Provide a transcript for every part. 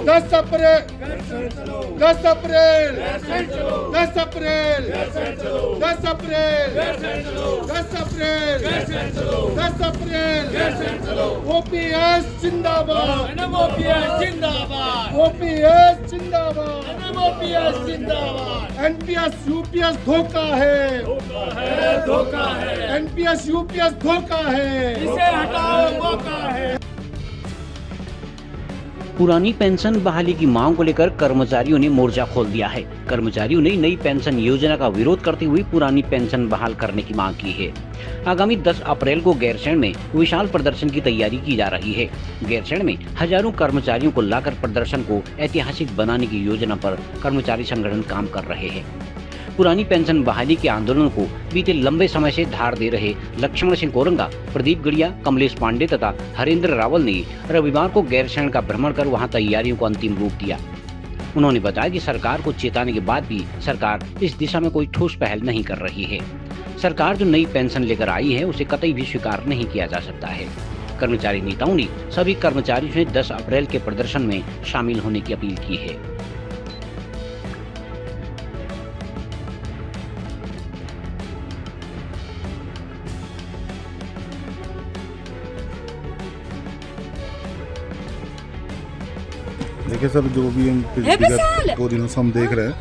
10 अप्रैल 10 अप्रैल 10 अप्रैल 10 अप्रैल 10 अप्रैल 10 अप्रैल OPS जिंदाबाद, OPS जिंदाबाद, NPS UPS धोखा है, धोखा है, एनपीएस यूपीएस धोखा है, इसे हटाओ, मौका है। पुरानी पेंशन बहाली की मांग को लेकर कर्मचारियों ने मोर्चा खोल दिया है। कर्मचारियों ने नई पेंशन योजना का विरोध करते हुए पुरानी पेंशन बहाल करने की मांग की है। आगामी 10 अप्रैल को गैरसैंण में विशाल प्रदर्शन की तैयारी की जा रही है। गैरसैंण में हजारों कर्मचारियों को लाकर प्रदर्शन को ऐतिहासिक बनाने की योजना पर कर्मचारी संगठन काम कर रहे हैं। पुरानी पेंशन बहाली के आंदोलन को बीते लंबे समय से धार दे रहे लक्ष्मण सिंह कोरंगा, प्रदीप गढ़िया, कमलेश पांडे तथा हरेंद्र रावल ने रविवार को गैरसैंण का भ्रमण कर वहां तैयारियों को अंतिम रूप दिया। उन्होंने बताया कि सरकार को चेताने के बाद भी सरकार इस दिशा में कोई ठोस पहल नहीं कर रही है। सरकार जो नई पेंशन लेकर आई है उसे कतई भी स्वीकार नहीं किया जा सकता है। कर्मचारी नेताओं ने सभी कर्मचारियों से 10 अप्रैल के प्रदर्शन में शामिल होने की अपील की है। देखिए सर, जो भी हम पिछले 2 दिनों से हम देख रहे हैं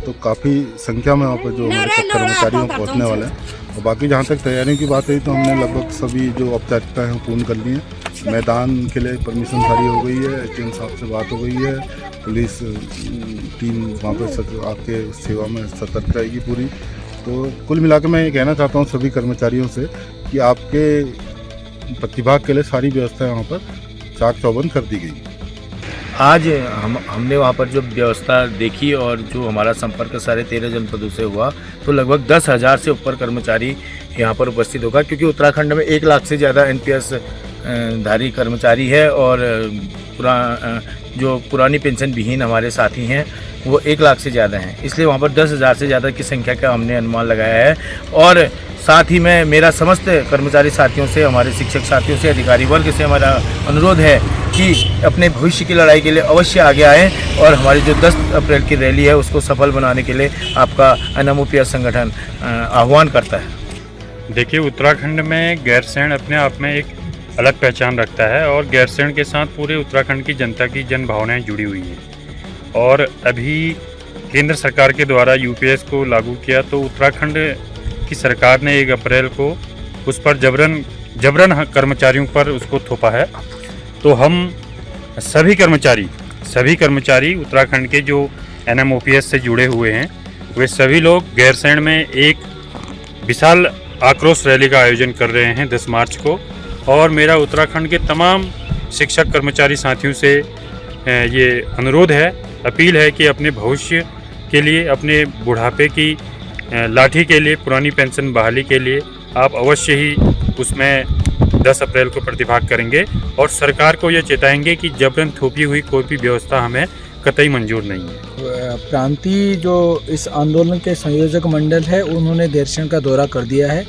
तो काफ़ी संख्या में वहाँ पर जो हमारे सब कर्मचारियों पहुँचने वाले हैं। और बाकी जहाँ तक तैयारियों की बात है तो हमने लगभग सभी जो औपचारिकताएं हैं पूर्ण कर ली हैं। मैदान के लिए परमिशन सारी हो गई है, एसडीएम साहब से बात हो गई है, पुलिस टीम वहाँ पर आपके सेवा में सतर्क रहेगी पूरी। तो कुल मिला के मैं ये कहना चाहता हूँ सभी कर्मचारियों से कि आपके प्रतिभाग के लिए सारी व्यवस्थाएँ वहाँ पर चाक चौबंद कर दी गई। आज हमने वहाँ पर जो व्यवस्था देखी और जो हमारा संपर्क सारे 13 जनपदों से हुआ तो लगभग 10,000 से ऊपर कर्मचारी यहाँ पर उपस्थित होगा, क्योंकि उत्तराखंड में 1 लाख से ज़्यादा एनपीएस धारी कर्मचारी है और जो पुरानी पेंशन विहीन हमारे साथी हैं वो 1 लाख से ज़्यादा हैं। इसलिए वहाँ पर 10,000 से ज़्यादा की संख्या का हमने अनुमान लगाया है। और साथ ही में मेरा समस्त कर्मचारी साथियों से, हमारे शिक्षक साथियों से, अधिकारी वर्ग से हमारा अनुरोध है कि अपने भविष्य की लड़ाई के लिए अवश्य आगे आएँ और हमारी जो 10 अप्रैल की रैली है उसको सफल बनाने के लिए आपका एनएमओपीएस संगठन आह्वान करता है। देखिए, उत्तराखंड में गैरसैंण अपने आप में एक अलग पहचान रखता है और गैरसैंण के साथ पूरे उत्तराखंड की जनता की जन भावनाएँ जुड़ी हुई हैं। और अभी केंद्र सरकार के द्वारा यूपीएस को लागू किया तो उत्तराखंड की सरकार ने 1 अप्रैल को उस पर जबरन कर्मचारियों पर उसको थोपा है। तो हम सभी कर्मचारी उत्तराखंड के जो एनएमओपीएस से जुड़े हुए हैं वे सभी लोग गैरसैंण में एक विशाल आक्रोश रैली का आयोजन कर रहे हैं 10 मार्च को। और मेरा उत्तराखंड के तमाम शिक्षक कर्मचारी साथियों से ये अनुरोध है, अपील है कि अपने भविष्य के लिए, अपने बुढ़ापे की लाठी के लिए, पुरानी पेंशन बहाली के लिए आप अवश्य ही उसमें 10 अप्रैल को प्रतिभाग करेंगे और सरकार को यह चेताएंगे कि जबरन थोपी हुई कोई भी व्यवस्था हमें कतई मंजूर नहीं है। प्रांतीय जो इस आंदोलन के संयोजक मंडल है उन्होंने गैरसैंण का दौरा कर दिया है।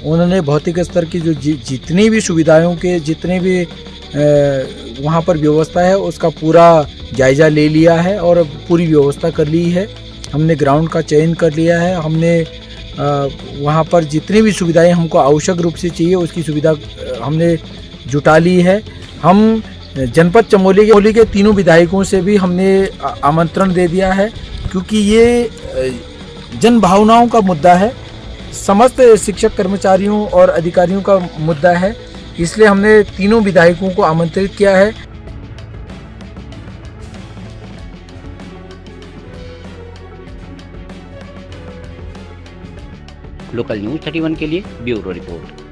उन्होंने भौतिक स्तर की जो जितनी भी सुविधाओं के जितने भी वहाँ पर व्यवस्था है उसका पूरा जायज़ा ले लिया है और पूरी व्यवस्था कर ली है। हमने ग्राउंड का चयन कर लिया है। हमने वहाँ पर जितनी भी सुविधाएं हमको आवश्यक रूप से चाहिए उसकी सुविधा हमने जुटा ली है। हम जनपद चमोली के तीनों विधायकों से भी हमने आमंत्रण दे दिया है, क्योंकि ये जन भावनाओं का मुद्दा है, समस्त शिक्षक कर्मचारियों और अधिकारियों का मुद्दा है। इसलिए हमने तीनों विधायकों को आमंत्रित किया है। लोकल न्यूज़ 31 के लिए ब्यूरो रिपोर्ट।